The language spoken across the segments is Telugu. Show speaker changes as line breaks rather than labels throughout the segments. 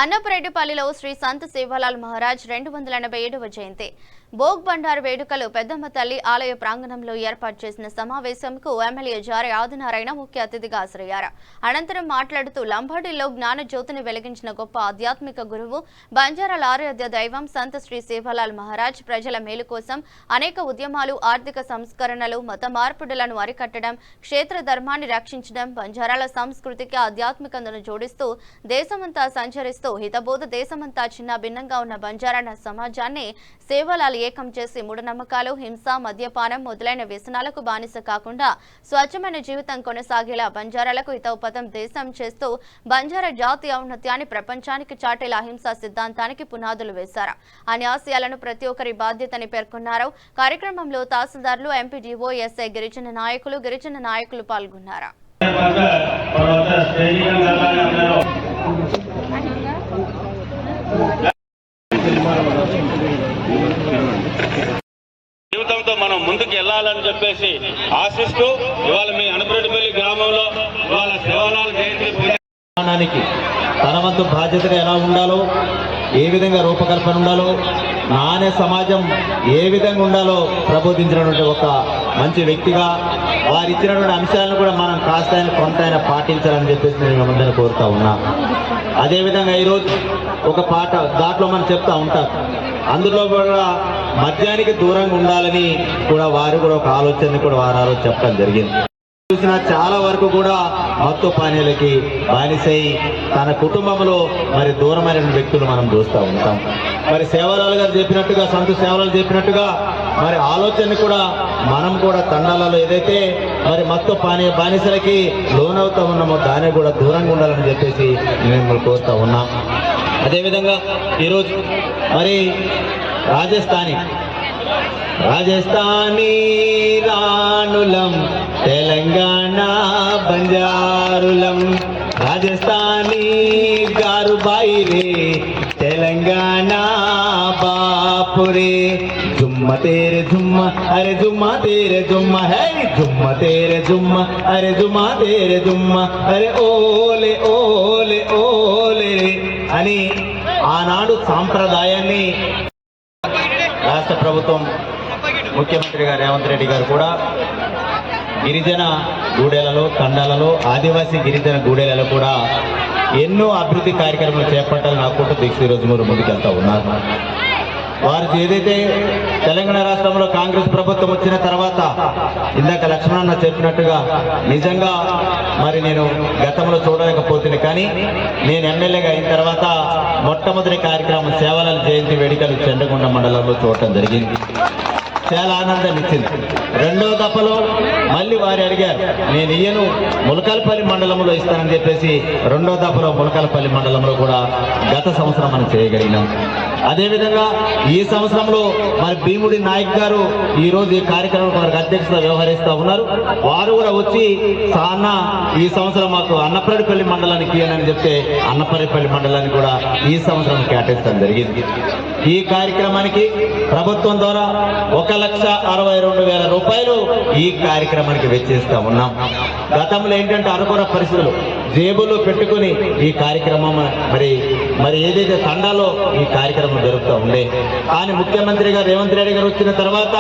అన్నపరెడ్డిపల్లిలో శ్రీ సంత్ సేవాలాల్ మహారాజ్ 287వ జయంతి భోగ్ బండార్ వేడుకలు పెద్దమ్మ తల్లి ఆలయ ప్రాంగణంలో ఏర్పాటు చేసిన సమావేశంకు ఎమ్మెల్యే జారే ఆదినారాయణ ముఖ్య అతిథిగా హాజరయ్యారు. అనంతరం మాట్లాడుతూ లంబాడీలో జ్ఞాన జ్యోతిని వెలిగించిన గొప్ప ఆధ్యాత్మిక గురువు బంజారాల ఆరాధ్య దైవం సంత్ శ్రీ సేవాలాల్ మహారాజ్ ప్రజల మేలు కోసం అనేక ఉద్యమాలు, ఆర్థిక సంస్కరణలు, మత మార్పుడులను అరికట్టడం, క్షేత్ర ధర్మాన్ని రక్షించడం, బంజారాల సంస్కృతికి ఆధ్యాత్మికతను జోడిస్తూ దేశమంతా సంచరిస్తూ హితబోధ దేశమంతా చిన్న భిన్నంగా ఉన్న బంజారా సమాజాన్ని సేవాలాల్ ఏకం చేసి మూఢనమ్మకాలు, హింస, మద్యపానం మొదలైన వ్యసనాలకు బానిస కాకుండా స్వచ్ఛమైన జీవితం కొనసాగేలా బంజారాలకు హితోపదం దేశం చేస్తూ బంజారా జాతి ఔన్నత్యాన్ని ప్రపంచానికి చాటేలా అహింసా సిద్ధాంతానికి పునాదులు వేశారు. అన్ని ఆశయాలను ప్రతి ఒక్కరి బాధ్యతని పేర్కొన్నారు. కార్యక్రమంలో తహసీల్దార్లు, ఎంపీడీఓ, ఎస్ఐ, గిరిజన నాయకులు పాల్గొన్నారు.
జీవితంతో మనం ముందుకు వెళ్ళాలని చెప్పేసి ఆశిస్తూ ఇవాళ మీ అన్నపరెడ్డిపల్లి గ్రామంలో ఇవాళ సేవాలాల్ జయంతి
తన వంతు బాధ్యతగా ఎలా ఉండాలో, ఏ విధంగా రూపకల్పన ఉండాలో, నాణ్య సమాజం ఏ విధంగా ఉండాలో ప్రబోధించినటువంటి ఒక మంచి వ్యక్తిగా వారు ఇచ్చినటువంటి అంశాలను కూడా మనం కాస్తైనా కొంతైనా పాటించాలని చెప్పేసి నేను మిమ్మల్ని కోరుతా ఉన్నా. అదేవిధంగా ఈరోజు ఒక పాట దాంట్లో మనం చెప్తా ఉంటారు, అందులో కూడా మద్యానికి దూరంగా ఉండాలని కూడా వారు కూడా ఒక ఆలోచన కూడా వారు చెప్పడం జరిగింది. చూసిన చాలా వరకు కూడా మత్తు పానీయాలకి బానిసై తన కుటుంబంలో మరి దూరమైన వ్యక్తులు మనం చూస్తూ ఉంటాం. మరి సేవాలాల్ గారు చెప్పినట్టుగా, సంత్ సేవాలాల్ చెప్పినట్టుగా మరి ఆలోచన కూడా మనం కూడా తండాలలో ఏదైతే మరి మత్తు పానీయ బానిసలకి లోనవుతూ ఉన్నామో దాన్ని కూడా దూరంగా ఉండాలని చెప్పేసి మేము కోరుతా ఉన్నాం. అదేవిధంగా ఈరోజు మరి రాజస్థానీ రాణులం, తెలంగాణ బంజారులం, రాజస్థానీ గారు బాయిరే, తెలంగాణ బాపురే, జుమ్మ తేరే జుమ్మ, అరే జుమ్మ తేరే జుమ్మ, హే జుమ్మ తేరే జుమ్మ, అరే జుమ్మ తేరే జుమ్మ, అరే ఓలే ఓలే ఓలే అని ఆనాడు సాంప్రదాయాన్ని రాష్ట్ర ప్రభుత్వం ముఖ్యమంత్రి గారు రేవంత్ రెడ్డి గారు కూడా గిరిజన గూడెలలో, తండాలలో, ఆదివాసీ గిరిజన గూడెలలో కూడా ఎన్నో అభివృద్ధి కార్యక్రమాలు చేపట్టాలని అనుకుంటూ దీక్ష ఈరోజు మీరు ముందుకెళ్తా ఉన్నారు. వారు ఏదైతే తెలంగాణ రాష్ట్రంలో కాంగ్రెస్ ప్రభుత్వం వచ్చిన తర్వాత ఇందాక లక్ష్మణన్న చెప్పినట్టుగా నిజంగా మరి నేను గతంలో చూడలేకపోతుంది, కానీ నేను ఎమ్మెల్యేగా అయిన తర్వాత మొట్టమొదటి కార్యక్రమం సేవాలాల్ జయంతి వేడుకలు చెండగొండ మండలంలో చూడటం జరిగింది. చాలా ఆనందాన్ని ఇచ్చింది. రెండో దఫలో మళ్ళీ వారు అడిగారు, నేను ఇయ్యను ములకలపల్లి మండలంలో ఇస్తానని చెప్పేసి రెండో దఫలో ములకలపల్లి మండలంలో కూడా గత సంవత్సరం మనం చేయగలిగినాం. అదేవిధంగా ఈ సంవత్సరంలో మరి భీముడి నాయక్ గారు ఈరోజు ఈ కార్యక్రమం వారికి అధ్యక్షత వ్యవహరిస్తూ ఉన్నారు. వారు కూడా వచ్చి సానా ఈ సంవత్సరం మాకు అన్నపరెడ్డిపల్లి మండలానికి అని చెప్తే అన్నపరెడ్డిపల్లి మండలానికి కూడా ఈ సంవత్సరం కేటాయించడం జరిగింది. ఈ కార్యక్రమానికి ప్రభుత్వం ద్వారా 1,62,000 రూపాయలు ఈ కార్యక్రమానికి వెచ్చిస్తూ ఉన్నాం. గతంలో ఏంటంటే అనుకూల పరిస్థితులు జేబులో పెట్టుకుని ఈ కార్యక్రమం మరి ఏదైతే తండాలో ఈ కార్యక్రమం జరుగుతూ ఉండే, కానీ ముఖ్యమంత్రి గారు రేవంత్ రెడ్డి గారు వచ్చిన తర్వాత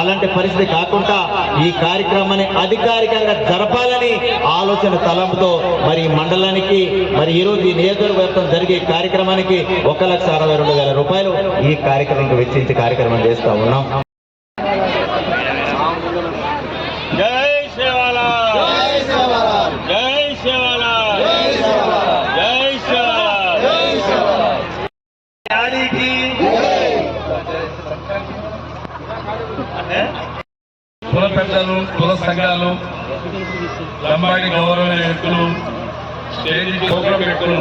అలాంటి పరిస్థితి కాకుండా ఈ కార్యక్రమాన్ని అధికారికంగా జరపాలని ఆలోచన తలంపుతో మరి ఈ మండలానికి మరి ఈరోజు ఈ నియోజకవర్గం జరిగే కార్యక్రమానికి 1,62,000 రూపాయలు ఈ కార్యక్రమానికి వెచ్చించి కార్యక్రమం చేస్తూ ఉన్నాం.
జై సేవాలాల్, జై సేవాలాల్, జై సేవాలాల్, జై సేవాలాల్, జై సేవాలాల్.
కుల పెద్దలు, కుల సంఘాలు, లంబాడి గౌరవ వ్యక్తులు, స్టేజీ ప్రోగ్రాం వ్యక్తులు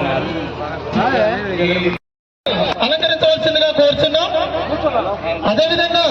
అలంకరించవలసిందిగా కోరుచున్నాం. అదేవిధంగా